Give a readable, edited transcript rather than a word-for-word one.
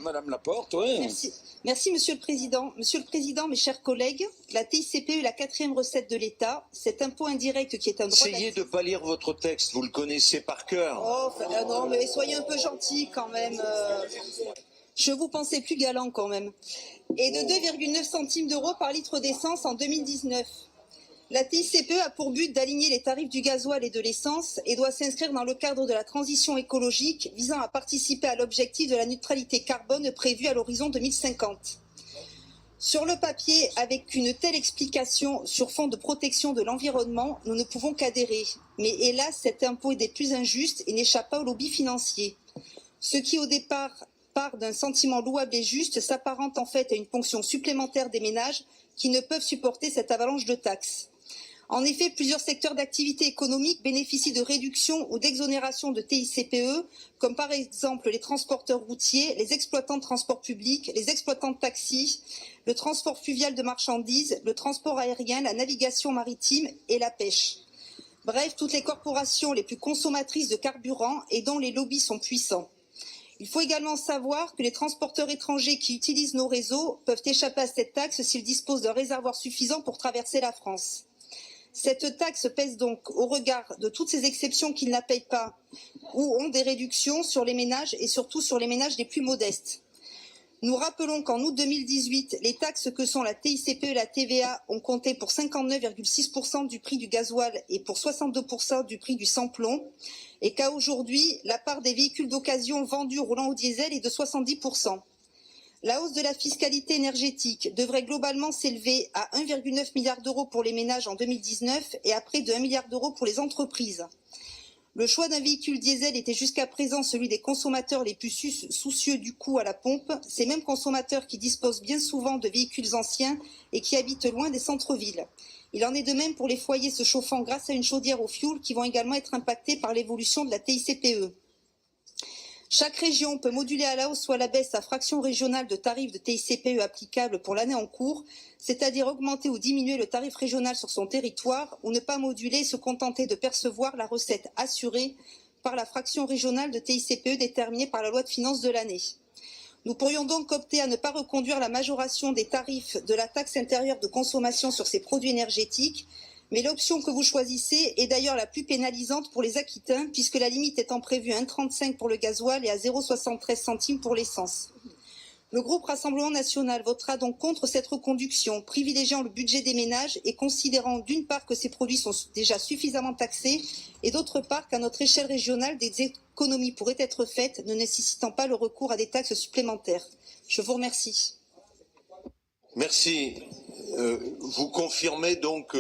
Madame Laporte, oui. Merci, Monsieur le Président. Monsieur le Président, mes chers collègues, la TICPE est la 4e recette de l'État. Cet impôt indirect qui est un droit... Essayez de ne pas lire votre texte, vous le connaissez par cœur. Oh, non, mais soyez un peu gentils quand même. Je vous pensais plus galant quand même. Et de 2,9 centimes d'euros par litre d'essence en 2019. La TICPE a pour but d'aligner les tarifs du gasoil et de l'essence et doit s'inscrire dans le cadre de la transition écologique visant à participer à l'objectif de la neutralité carbone prévue à l'horizon 2050. Sur le papier, avec une telle explication sur fond de protection de l'environnement, nous ne pouvons qu'adhérer. Mais hélas, cet impôt est des plus injustes et n'échappe pas au lobby financier. Ce qui au départ part d'un sentiment louable et juste s'apparente en fait à une ponction supplémentaire des ménages qui ne peuvent supporter cette avalanche de taxes. En effet, plusieurs secteurs d'activité économique bénéficient de réductions ou d'exonérations de TICPE, comme par exemple les transporteurs routiers, les exploitants de transport public, les exploitants de taxis, le transport fluvial de marchandises, le transport aérien, la navigation maritime et la pêche. Bref, toutes les corporations les plus consommatrices de carburant et dont les lobbies sont puissants. Il faut également savoir que les transporteurs étrangers qui utilisent nos réseaux peuvent échapper à cette taxe s'ils disposent d'un réservoir suffisant pour traverser la France. Cette taxe pèse donc au regard de toutes ces exceptions qu'ils ne la payent pas ou ont des réductions sur les ménages et surtout sur les ménages les plus modestes. Nous rappelons qu'en août 2018, les taxes que sont la TICPE et la TVA ont compté pour 59,6% du prix du gasoil et pour 62% du prix du sans-plomb, et qu'à aujourd'hui, la part des véhicules d'occasion vendus roulant au diesel est de 70%. La hausse de la fiscalité énergétique devrait globalement s'élever à 1,9 milliard d'euros pour les ménages en 2019 et à près de 1 milliard d'euros pour les entreprises. Le choix d'un véhicule diesel était jusqu'à présent celui des consommateurs les plus soucieux du coût à la pompe, ces mêmes consommateurs qui disposent bien souvent de véhicules anciens et qui habitent loin des centres-villes. Il en est de même pour les foyers se chauffant grâce à une chaudière au fioul qui vont également être impactés par l'évolution de la TICPE. Chaque région peut moduler à la hausse ou à la baisse sa fraction régionale de tarifs de TICPE applicable pour l'année en cours, c'est-à-dire augmenter ou diminuer le tarif régional sur son territoire ou ne pas moduler et se contenter de percevoir la recette assurée par la fraction régionale de TICPE déterminée par la loi de finances de l'année. Nous pourrions donc opter à ne pas reconduire la majoration des tarifs de la taxe intérieure de consommation sur ces produits énergétiques, mais l'option que vous choisissez est d'ailleurs la plus pénalisante pour les Aquitains, puisque la limite étant prévue à 1,35 pour le gasoil et à 0,73 centimes pour l'essence. Le groupe Rassemblement national votera donc contre cette reconduction, privilégiant le budget des ménages et considérant d'une part que ces produits sont déjà suffisamment taxés et d'autre part qu'à notre échelle régionale, des économies pourraient être faites, ne nécessitant pas le recours à des taxes supplémentaires. Je vous remercie. Merci. Vous confirmez donc